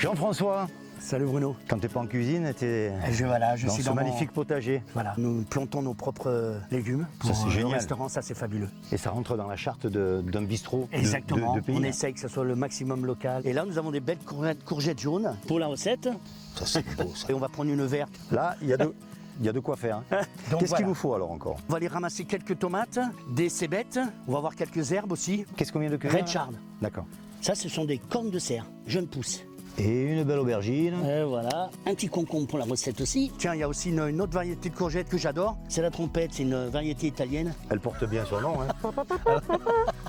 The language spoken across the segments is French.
Jean-François, Salut Bruno. quand t'es pas en cuisine, t'es Je dans suis ce dans magnifique potager. Voilà, nous plantons nos propres légumes pour Ça, c'est le génial. restaurant, ça c'est fabuleux. Et ça rentre dans la charte d'un bistrot Exactement, de pays. on essaye que ce soit le maximum local. Et là nous avons des belles courgettes jaunes pour la recette. Ça, c'est beau, ça. Et on va prendre une verte. Là, il y a de quoi faire. Hein. Donc Qu'est-ce qu'il voilà. vous faut alors encore? On va aller ramasser quelques tomates, des cébettes, on va avoir quelques herbes aussi. Qu'est-ce qu'on vient de cueillir? Red chard. D'accord. Ça ce sont des cornes de cerf, jeunes pousses. Et une belle aubergine. Et voilà, un petit concombre pour la recette aussi. Tiens, il y a aussi une autre variété de courgettes que j'adore. C'est la trompette, c'est une variété italienne. Elle porte bien son nom. Hein.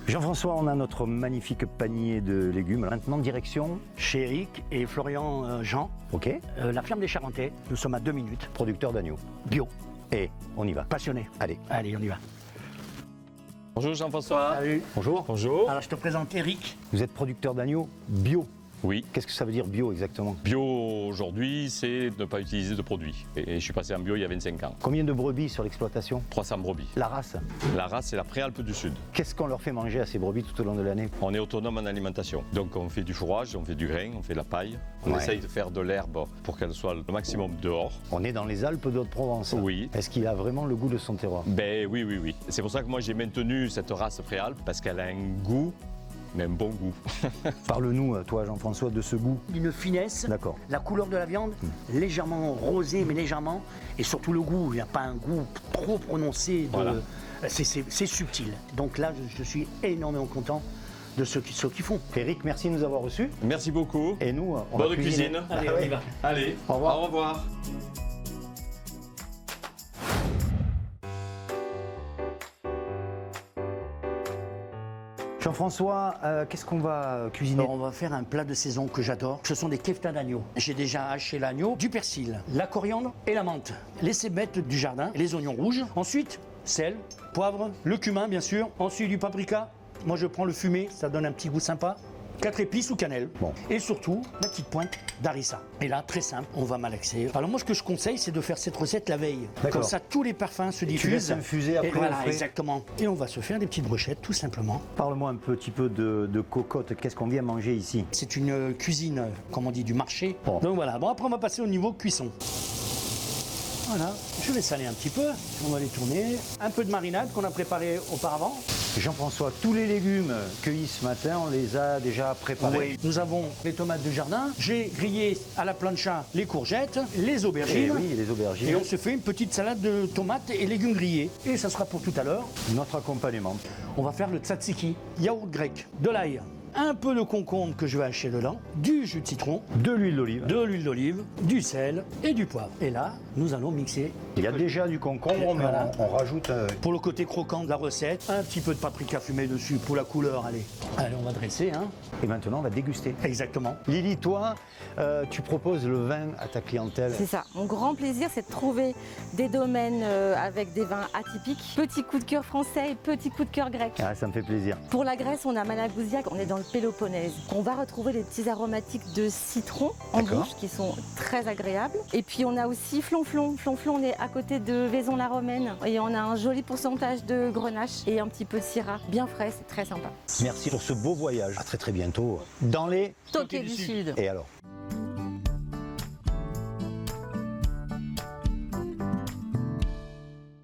Jean-François, on a notre magnifique panier de légumes. Maintenant, direction. Chez Eric et Florian Jean, Ok. la ferme des Charentais. Nous sommes à 2 minutes. Producteur d'agneau. Bio, Et on y va. passionné. Allez. Allez, on y va. Bonjour Jean-François. Salut. Bonjour. Bonjour. Alors je te présente Eric. Vous êtes producteur d'agneau bio. Oui. Qu'est-ce que ça veut dire bio exactement? Bio aujourd'hui, c'est ne pas utiliser de produits. Et je suis passé en bio il y a 25 ans. Combien de brebis sur l'exploitation? 300 brebis. La race. La race, c'est la Préalpe du Sud. Qu'est-ce qu'on leur fait manger à ces brebis tout au long de l'année? On est autonome en alimentation. Donc on fait du fourrage, on fait du grain, on fait de la paille. On Ouais. essaye de faire de l'herbe pour qu'elle soit le maximum dehors. On est dans les Alpes de Haute-Provence. Oui. Est-ce qu'il a vraiment le goût de son terroir? Ben oui, oui, oui. C'est pour ça que moi j'ai maintenu cette race Préalpe parce qu'elle a un goût, mais un bon goût. Parle-nous, toi Jean-François, de ce goût. Une finesse, D'accord. la couleur de la viande, légèrement rosée, mais légèrement. Et surtout le goût, il n'y a pas un goût trop prononcé. Voilà. C'est subtil. Donc là, je suis énormément content de ceux qui font. Eric, merci de nous avoir reçus. Merci beaucoup. Et nous, on va Bonne cuisiner. cuisine. Allez, on y va. Allez, Au revoir. Au revoir. Jean-François, qu'est-ce qu'on va cuisiner? Alors, on va faire un plat de saison que j'adore. Ce sont des keftas d'agneau. J'ai déjà haché l'agneau, du persil, la coriandre et la menthe, les cébettes du jardin et les oignons rouges. Ensuite, sel, poivre, le cumin bien sûr. Ensuite du paprika. Moi je prends le fumé, ça donne un petit goût sympa. 4 épices ou cannelle. Bon. Et surtout, la petite pointe d'harissa. Et là, très simple, on va malaxer. Alors moi, ce que je conseille, c'est de faire cette recette la veille. D'accord. Comme ça, tous les parfums se diffusent. laisses infuser après Et voilà, au frais. exactement. Et on va se faire des petites brochettes, tout simplement. Parle-moi un petit peu de cocotte. Qu'est-ce qu'on vient manger ici? C'est une cuisine, comme on dit, du marché. Bon. Donc voilà. Bon, après, on va passer au niveau cuisson. Voilà, je vais saler un petit peu. On va les tourner. Un peu de marinade qu'on a préparé auparavant. Jean-François, tous les légumes cueillis ce matin, on les a déjà préparés. Oui. Nous avons les tomates du jardin. J'ai grillé à la plancha les courgettes, les Et aubergines. oui, les aubergines. Et on se fait une petite salade de tomates et légumes grillés. Et ça sera pour tout à l'heure. Notre accompagnement. On va faire le tzatziki, yaourt grec, de l'ail, un peu de concombre que je vais hacher dedans, du jus de citron, De l'huile d'olive. de l'huile d'olive, du sel et du poivre. Et là, nous allons mixer. Il y a déjà du concombre, mais Voilà. on rajoute... Pour le côté croquant de la recette, un petit peu de paprika fumé dessus pour la couleur. Allez, allez, on va dresser, hein. Et maintenant, on va déguster. Exactement. Lily, toi, tu proposes le vin à ta clientèle. C'est ça. Mon grand plaisir, c'est de trouver des domaines avec des vins atypiques. Petit coup de cœur français et petit coup de cœur grec. Ah, ça me fait plaisir. Pour la Grèce, on a Managouziak, on est dans le Péloponnèse. On va retrouver des petits aromatiques de citron en D'accord. bouche qui sont très agréables. Et puis on a aussi Flonflon. Flonflon, on est à côté de Vaison-la-Romaine et on a un joli pourcentage de grenache et un petit peu de syrah. Bien frais, c'est très sympa. Merci pour ce beau voyage. À très très bientôt dans les... Toqué du Sud. Et alors